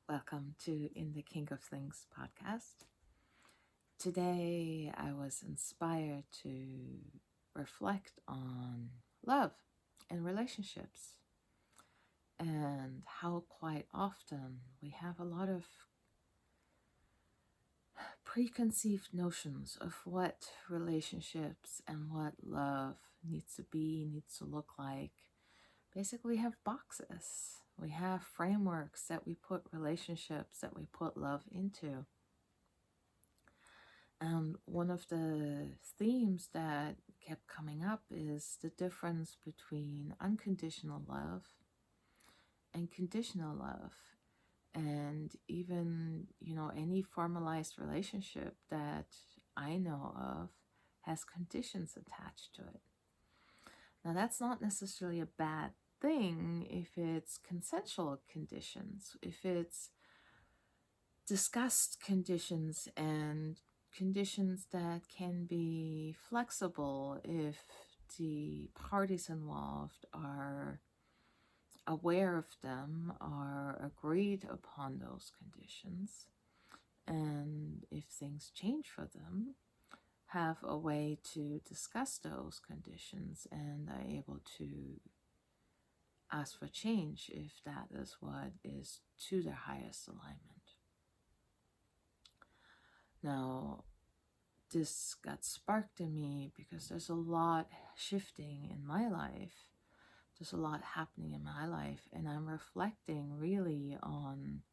Welcome to In the Kink of Things podcast. Today I was inspired to reflect on love and relationships and how quite often we have a lot of preconceived notions of what relationships and what love needs to be, needs to look like. Basically, we have boxes. We have frameworks that we put relationships, that we put love into. And one of the themes that kept coming up is the difference between unconditional love and conditional love. And even, any formalized relationship that I know of has conditions attached to it. Now, that's not necessarily a bad thing if it's consensual conditions, if it's discussed conditions and conditions that can be flexible if the parties involved are aware of them, are agreed upon those conditions, and if things change for them, have a way to discuss those conditions and are able to ask for change if that is what is to their highest alignment. Now, this got sparked in me because there's a lot shifting in my life. There's a lot happening in my life, and I'm reflecting really on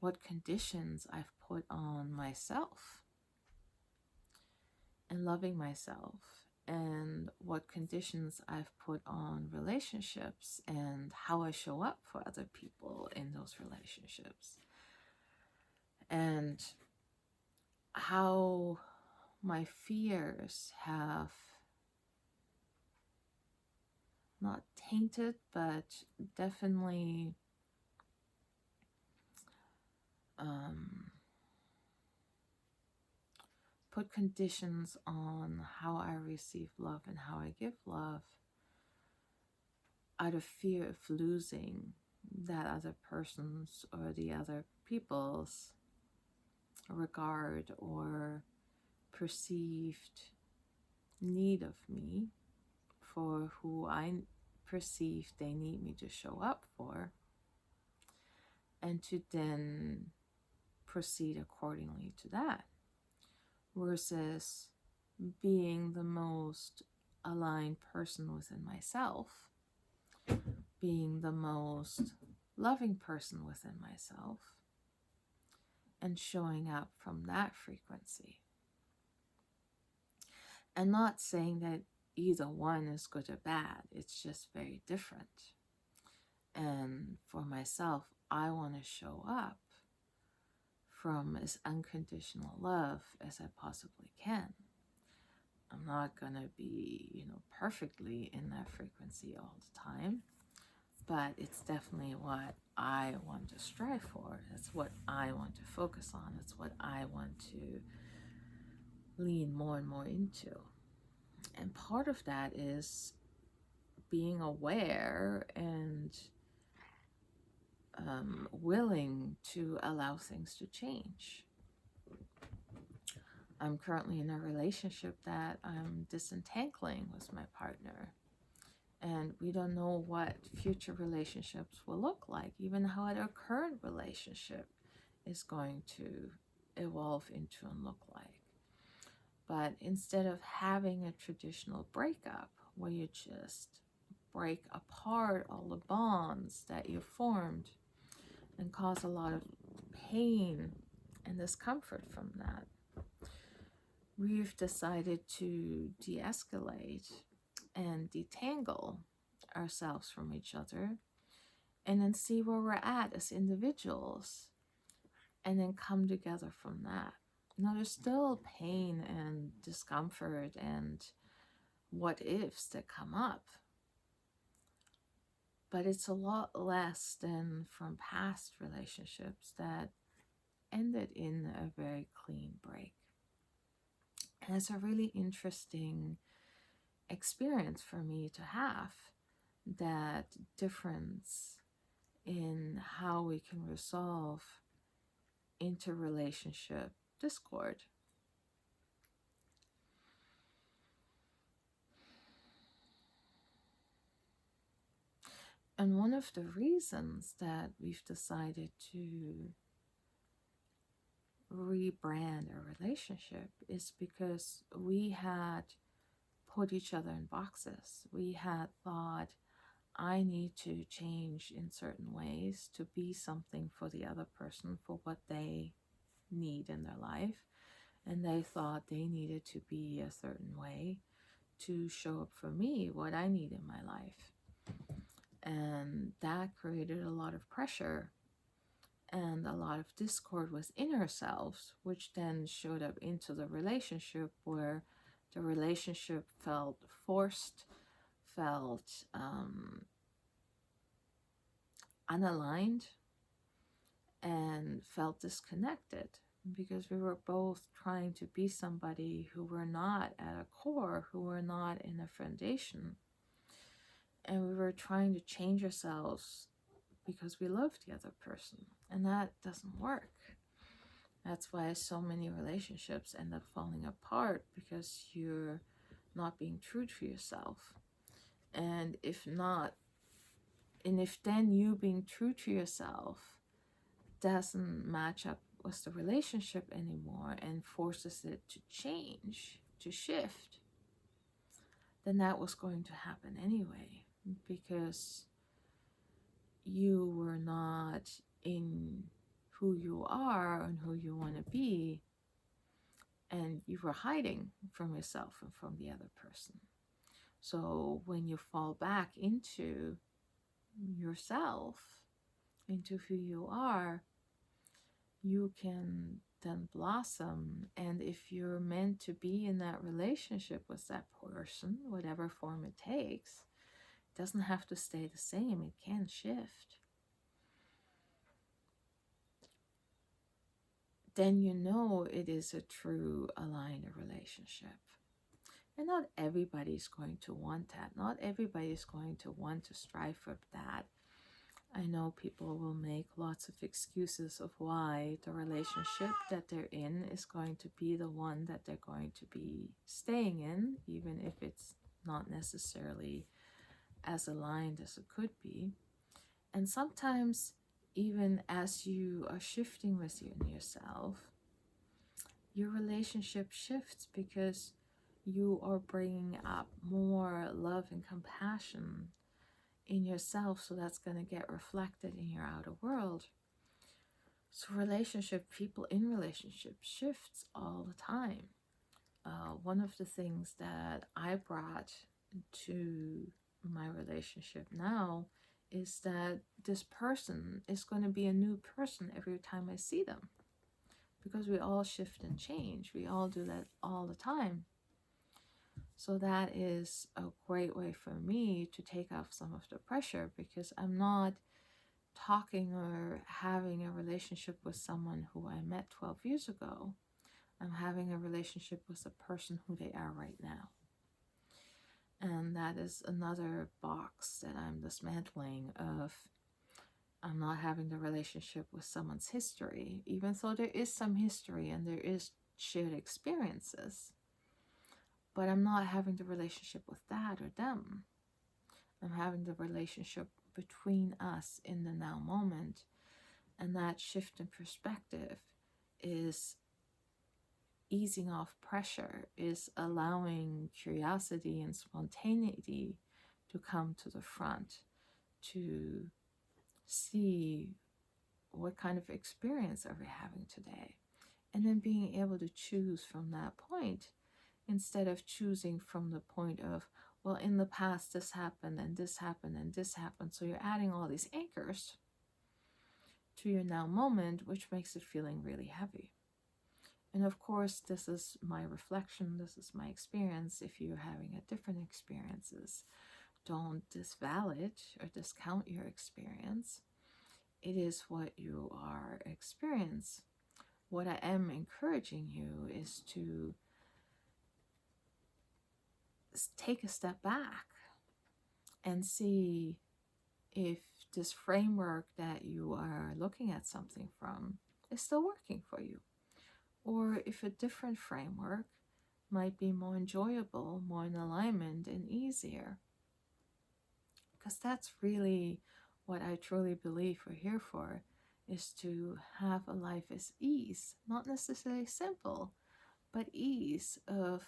what conditions I've put on myself and loving myself, and what conditions I've put on relationships and how I show up for other people in those relationships, and how my fears have not tainted, but definitely put conditions on how I receive love and how I give love out of fear of losing that other person's or the other people's regard or perceived need of me for who I perceive they need me to show up for, and to then proceed accordingly to that, versus being the most aligned person within myself, being the most loving person within myself, and showing up from that frequency. And not saying that either one is good or bad, it's just very different. And for myself, I want to show up from as unconditional love as I possibly can. I'm not going to be, perfectly in that frequency all the time, but it's definitely what I want to strive for. It's what I want to focus on. It's what I want to lean more and more into. And part of that is being aware and willing to allow things to change. I'm currently in a relationship that I'm disentangling with my partner, and we don't know what future relationships will look like, even how our current relationship is going to evolve into and look like. But instead of having a traditional breakup where you just break apart all the bonds that you formed and cause a lot of pain and discomfort from that, we've decided to de-escalate and detangle ourselves from each other, and then see where we're at as individuals, and then come together from that. Now, there's still pain and discomfort and what ifs that come up, but it's a lot less than from past relationships that ended in a very clean break. And it's a really interesting experience for me to have that difference in how we can resolve interrelationship discord. And one of the reasons that we've decided to rebrand a relationship is because we had put each other in boxes. We had thought, I need to change in certain ways to be something for the other person, for what they need in their life. And they thought they needed to be a certain way to show up for me what I need in my life. And that created a lot of pressure and a lot of discord within ourselves, which then showed up into the relationship, where the relationship felt forced, felt unaligned, and felt disconnected, because we were both trying to be somebody who were not at a core, who were not in a foundation. And we were trying to change ourselves because we loved the other person. And that doesn't work. That's why so many relationships end up falling apart, because you're not being true to yourself. And if then you being true to yourself doesn't match up with the relationship anymore and forces it to change, to shift, then that was going to happen anyway, because you were not in who you are and who you want to be, and you were hiding from yourself and from the other person. So when you fall back into yourself, into who you are, you can then blossom. And if you're meant to be in that relationship with that person, whatever form it takes, it doesn't have to stay the same. It can shift. Then you know it is a true aligned relationship. And not everybody's going to want that. Not everybody's going to want to strive for that. I know people will make lots of excuses of why the relationship that they're in is going to be the one that they're going to be staying in, even if it's not necessarily as aligned as it could be. And sometimes, even as you are shifting within yourself, your relationship shifts, because you are bringing up more love and compassion in yourself, so that's going to get reflected in your outer world. So people in relationships shifts all the time. One of the things that I brought to my relationship now is that this person is going to be a new person every time I see them, because we all shift and change. We all do that all the time. So that is a great way for me to take off some of the pressure, because I'm not talking or having a relationship with someone who I met 12 years ago. I'm having a relationship with the person who they are right now. And that is another box that I'm dismantling of. I'm not having the relationship with someone's history, even though there is some history and there is shared experiences. But I'm not having the relationship with that or them. I'm having the relationship between us in the now moment. And that shift in perspective is easing off pressure, is allowing curiosity and spontaneity to come to the front, to see what kind of experience are we having today. And then being able to choose from that point, instead of choosing from the point of, well, in the past this happened and this happened and this happened. So you're adding all these anchors to your now moment, which makes it feeling really heavy. And of course, this is my reflection, this is my experience. If you're having a different experiences, don't disvalid or discount your experience. It is what you are experiencing. What I am encouraging you is to take a step back and see if this framework that you are looking at something from is still working for you, or if a different framework might be more enjoyable, more in alignment, and easier. Because that's really what I truly believe we're here for, is to have a life as ease, not necessarily simple, but ease of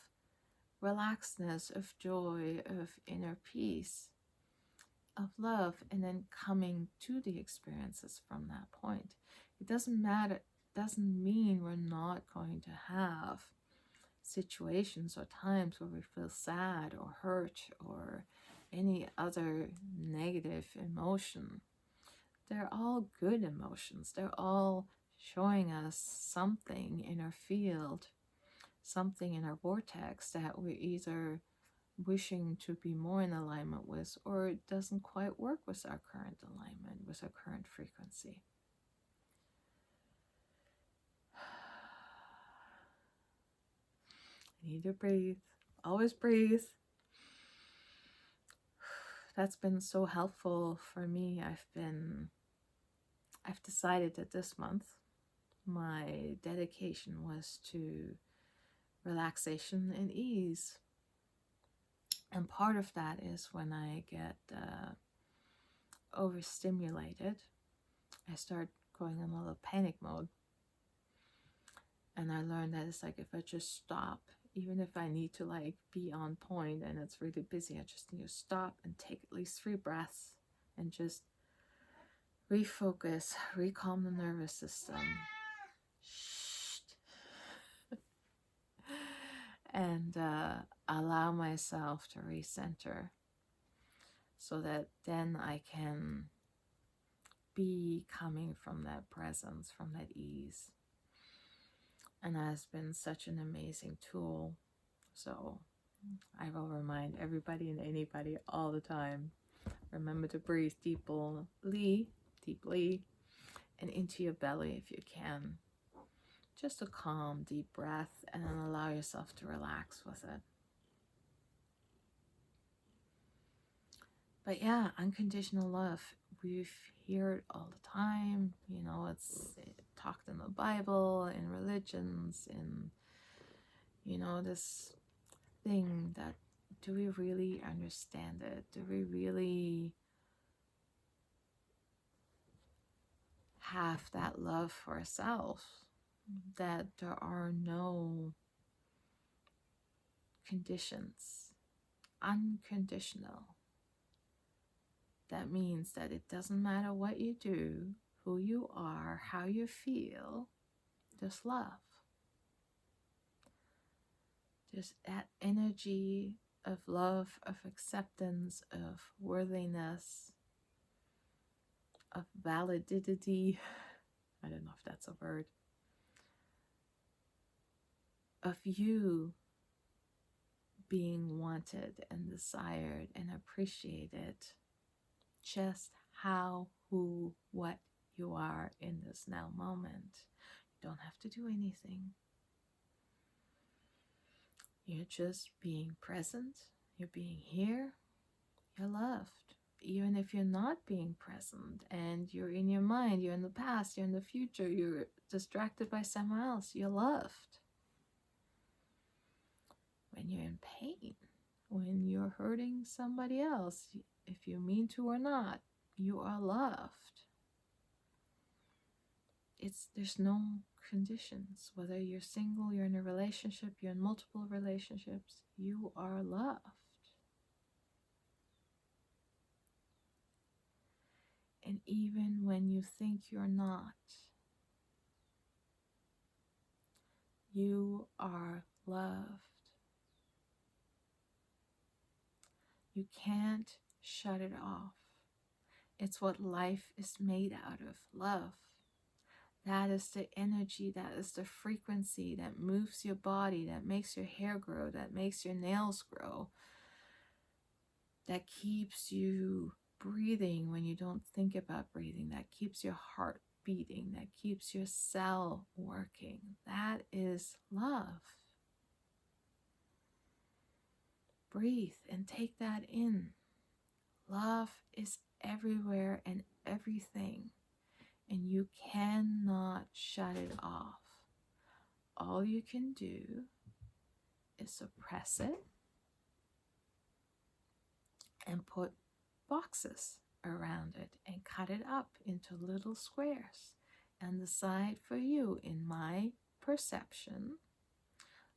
relaxedness, of joy, of inner peace, of love, and then coming to the experiences from that point. It doesn't matter, doesn't mean we're not going to have situations or times where we feel sad or hurt or any other negative emotion. They're all good emotions. They're all showing us something in our field, something in our vortex that we're either wishing to be more in alignment with, or it doesn't quite work with our current alignment, with our current frequency. I need to breathe. Always breathe. That's been so helpful for me. I've decided that this month my dedication was to relaxation and ease. And part of that is when I get overstimulated, I start going in a little panic mode. And I learned that it's like if I just stop, even if I need to like be on point and it's really busy, I just need to stop and take at least 3 breaths and just refocus, recalm the nervous system. And allow myself to recenter so that then I can be coming from that presence, from that ease. And that has been such an amazing tool. So I will remind everybody and anybody all the time, remember to breathe deeply, and into your belly if you can. Just a calm, deep breath, and then allow yourself to relax with it. But yeah, unconditional love, we hear it all the time. You know, it's talked in the Bible, in religions, in, you know, this thing that, do we really understand it? Do we really have that love for ourselves? That there are no conditions, unconditional. That means that it doesn't matter what you do, who you are, how you feel, just love. Just that energy of love, of acceptance, of worthiness, of validity. I don't know if that's a word. Of you being wanted and desired and appreciated, just how, who, what you are in this now moment. You don't have to do anything. You're just being present. You're being here. You're loved. Even if you're not being present and you're in your mind, you're in the past, you're in the future, you're distracted by someone else, you're loved. When you're in pain, when you're hurting somebody else, if you mean to or not, you are loved. There's no conditions. Whether you're single, you're in a relationship, you're in multiple relationships, you are loved. And even when you think you're not, you are loved. You can't shut it off. It's what life is made out of, love. That is the energy, that is the frequency that moves your body, that makes your hair grow, that makes your nails grow, that keeps you breathing when you don't think about breathing, that keeps your heart beating, that keeps your cell working. That is love. Breathe and take that in. Love is everywhere and everything, and you cannot shut it off. All you can do is suppress it and put boxes around it and cut it up into little squares and decide for you, in my perception,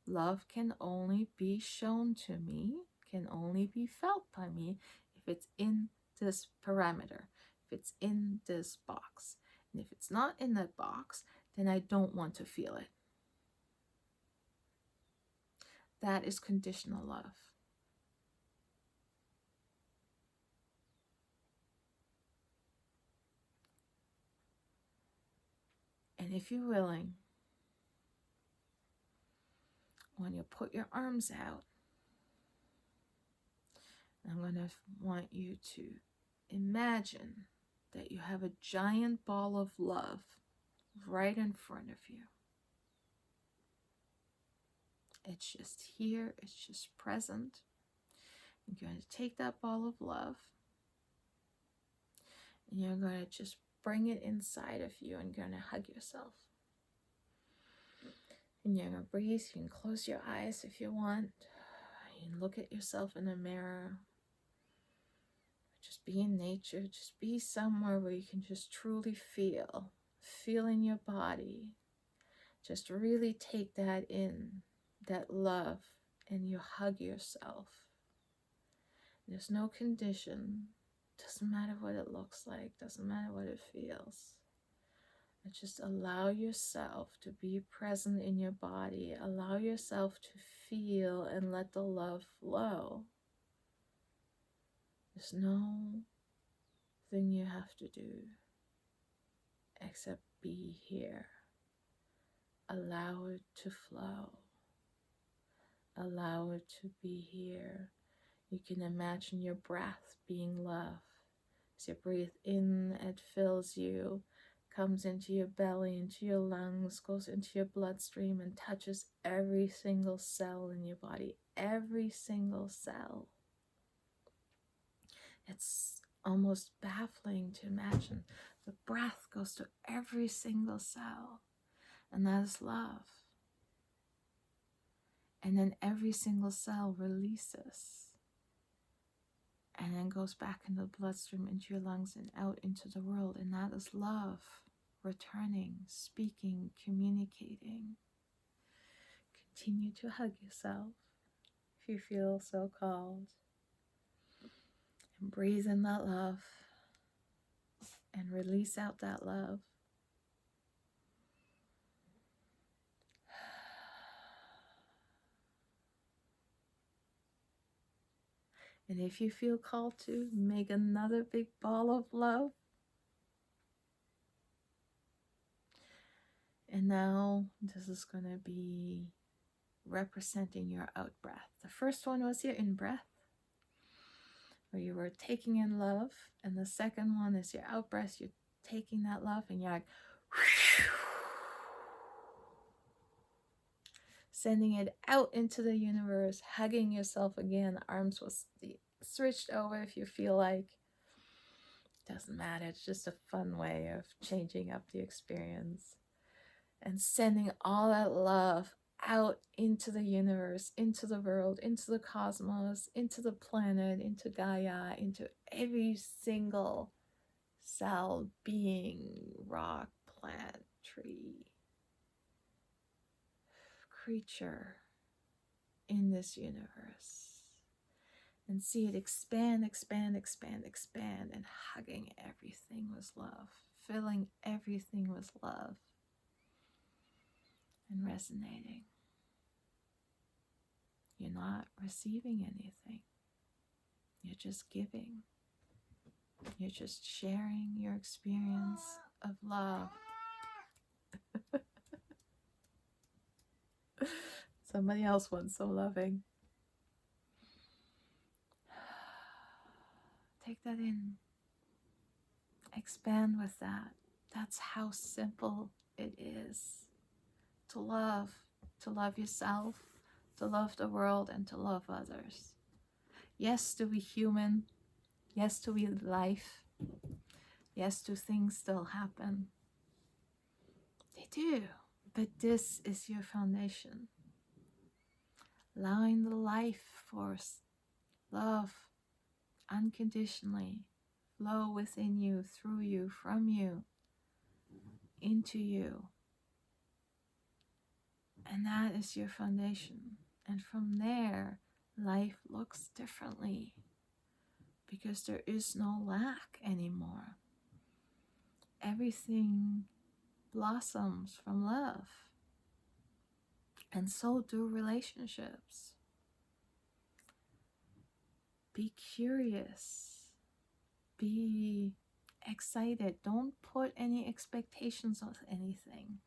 love can only be shown to me, can only be felt by me if it's in this parameter, if it's in this box. And if it's not in that box, then I don't want to feel it. That is conditional love. And if you're willing, when you put your arms out, I'm going to want you to imagine that you have a giant ball of love right in front of you. It's just here, it's just present. You're going to take that ball of love and you're going to just bring it inside of you and you're going to hug yourself. And you're going to breathe. You can close your eyes if you want. You can look at yourself in the mirror. Just be in nature. Just be somewhere where you can just truly feel in your body. Just really take that in, that love, and you hug yourself. There's no condition. Doesn't matter what it looks like. Doesn't matter what it feels. But just allow yourself to be present in your body. Allow yourself to feel and let the love flow. There's no thing you have to do except be here. Allow it to flow. Allow it to be here. You can imagine your breath being love. As you breathe in, it fills you, comes into your belly, into your lungs, goes into your bloodstream, and touches every single cell in your body. Every single cell. It's almost baffling to imagine. The breath goes to every single cell, and that is love. And then every single cell releases and then goes back into the bloodstream, into your lungs, and out into the world. And that is love, returning, speaking, communicating. Continue to hug yourself if you feel so called. And breathe in that love and release out that love. And if you feel called to, make another big ball of love. And now this is going to be representing your out breath. The first one was your in breath, where you were taking in love. And the second one is your out breath. You're taking that love and you're like, sending it out into the universe, hugging yourself again. Arms will be switched over if you feel like. Doesn't matter. It's just a fun way of changing up the experience. And sending all that love out into the universe, into the world, into the cosmos, into the planet, into Gaia, into every single cell, being, rock, plant, tree, creature in this universe. And see it expand, expand, expand, expand, and hugging everything with love, filling everything with love, and resonating. You're not receiving anything. You're just giving. You're just sharing your experience of love. Somebody else wants some loving. Take that in. Expand with that. That's how simple it is to love yourself, to love the world, and to love others. Yes, to be human. Yes, to be life. Yes, do things still happen? They do. But this is your foundation. Allowing the life force, love, unconditionally flow within you, through you, from you, into you. And that is your foundation. And from there, life looks differently because there is no lack anymore. Everything blossoms from love. And so do relationships. Be curious. Be excited. Don't put any expectations of anything.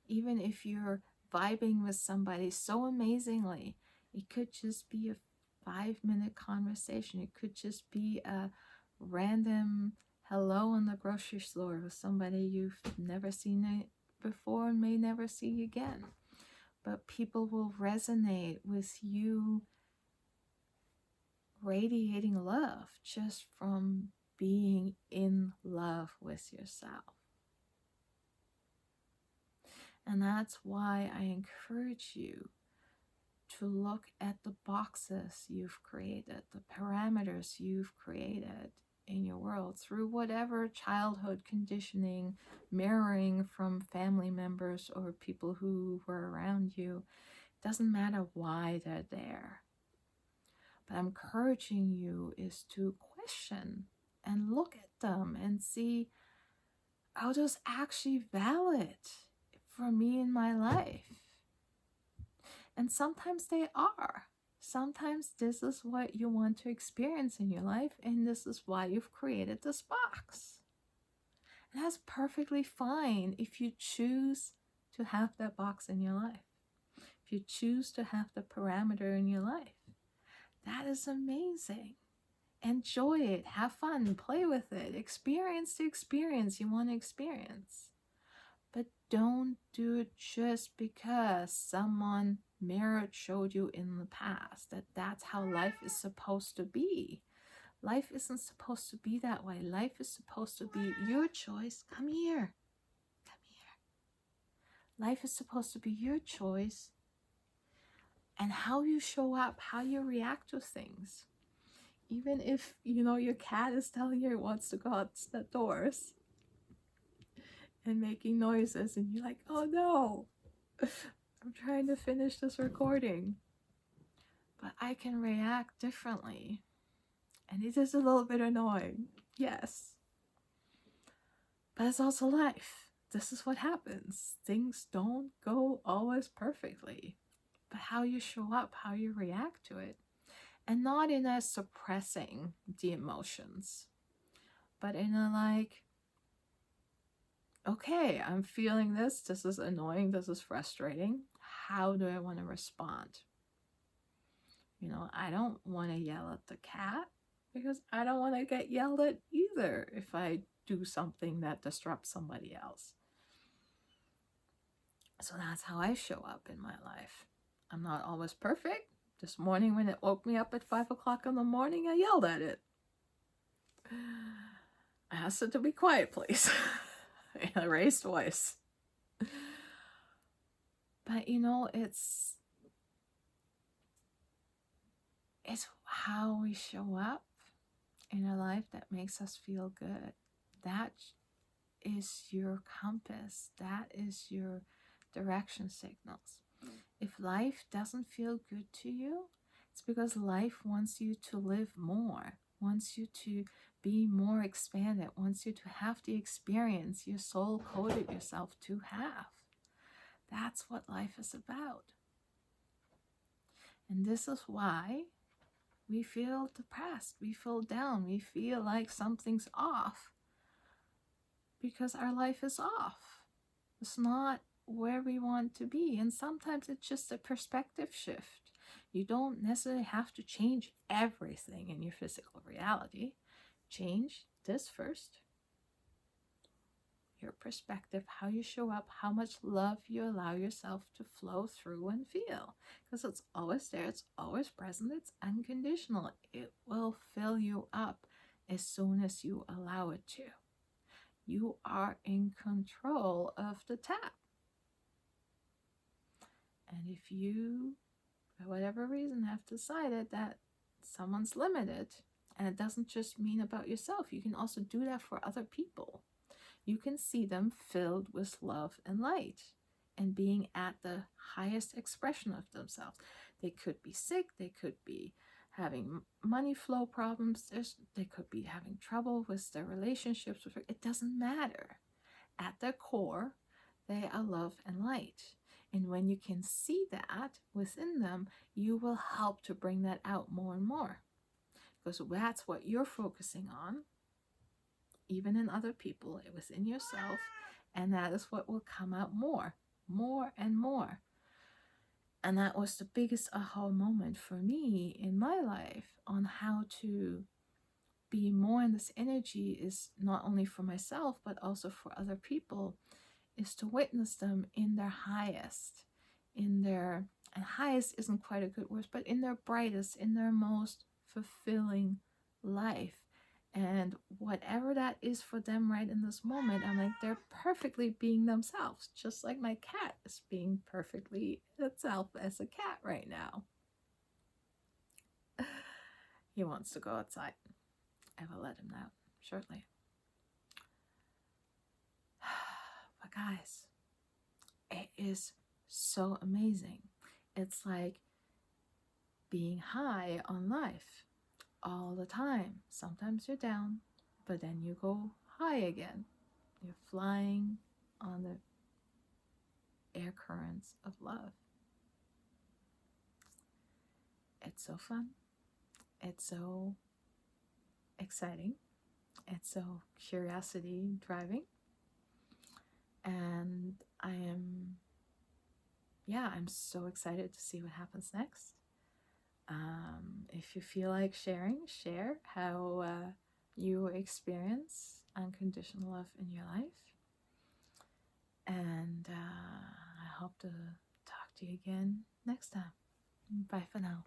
Even if you're vibing with somebody so amazingly, it could just be a 5-minute conversation. It could just be a random hello in the grocery store with somebody you've never seen before and may never see again. But people will resonate with you radiating love just from being in love with yourself. And that's why I encourage you to look at the boxes you've created, the parameters you've created in your world through whatever childhood conditioning, mirroring from family members or people who were around you. It doesn't matter why they're there. But I'm encouraging you is to question and look at them and see, are those actually valid for me in my life? And sometimes they are. Sometimes this is what you want to experience in your life, and this is why you've created this box. And that's perfectly fine if you choose to have that box in your life. If you choose to have the parameter in your life, that is amazing. Enjoy it, have fun, play with it, experience the experience you want to experience. But don't do it just because someone showed you in the past that that's how life is supposed to be. Life isn't supposed to be that way. Life is supposed to be your choice. Come here. Come here. Life is supposed to be your choice. And how you show up, how you react to things. Even if, your cat is telling you it wants to go out the doors and making noises, and you're like, oh no, I'm trying to finish this recording. But I can react differently. And it is a little bit annoying, yes. But it's also life. This is what happens. Things don't go always perfectly. But how you show up, how you react to it. And not in a suppressing the emotions, but in a like, okay, I'm feeling this. This is annoying. This is frustrating. How do I want to respond? I don't want to yell at the cat because I don't want to get yelled at either if I do something that disrupts somebody else. So that's how I show up in my life. I'm not always perfect. This morning when it woke me up at 5 o'clock in the morning, I yelled at it. I asked it to be quiet, please. In a raised voice. But it's how we show up in our life that makes us feel good. That is your compass. That is your direction signals. If life doesn't feel good to you, it's because life wants you to live more, wants you to be more expanded, wants you to have the experience your soul coded yourself to have. That's what life is about. And this is why we feel depressed, we feel down, we feel like something's off. Because our life is off. It's not where we want to be. And sometimes it's just a perspective shift. You don't necessarily have to change everything in your physical reality. Change this first. Your perspective, how you show up, how much love you allow yourself to flow through and feel. Because it's always there, it's always present, it's unconditional. It will fill you up as soon as you allow it to. You are in control of the tap. And if you, for whatever reason, have decided that someone's limited, and it doesn't just mean about yourself, you can also do that for other people. You can see them filled with love and light and being at the highest expression of themselves. They could be sick, they could be having money flow problems, they could be having trouble with their relationships. It doesn't matter. At their core, they are love and light. And when you can see that within them, you will help to bring that out more and more. Because that's what you're focusing on, even in other people, within yourself. And that is what will come out more and more. And that was the biggest aha moment for me in my life on how to be more in this energy, is not only for myself, but also for other people, is to witness them in their highest, in their, and highest isn't quite a good word, but in their brightest, in their most fulfilling life. And whatever that is for them right in this moment, I'm like, they're perfectly being themselves, just like my cat is being perfectly itself as a cat right now. He wants to go outside. I will let him out shortly. But guys, it is so amazing. It's like being high on life all the time. Sometimes you're down, but then you go high again. You're flying on the air currents of love. It's so fun. It's so exciting. It's so curiosity driving. And I'm so excited to see what happens next. If you feel like sharing, share how you experience unconditional love in your life. And I hope to talk to you again next time. Bye for now.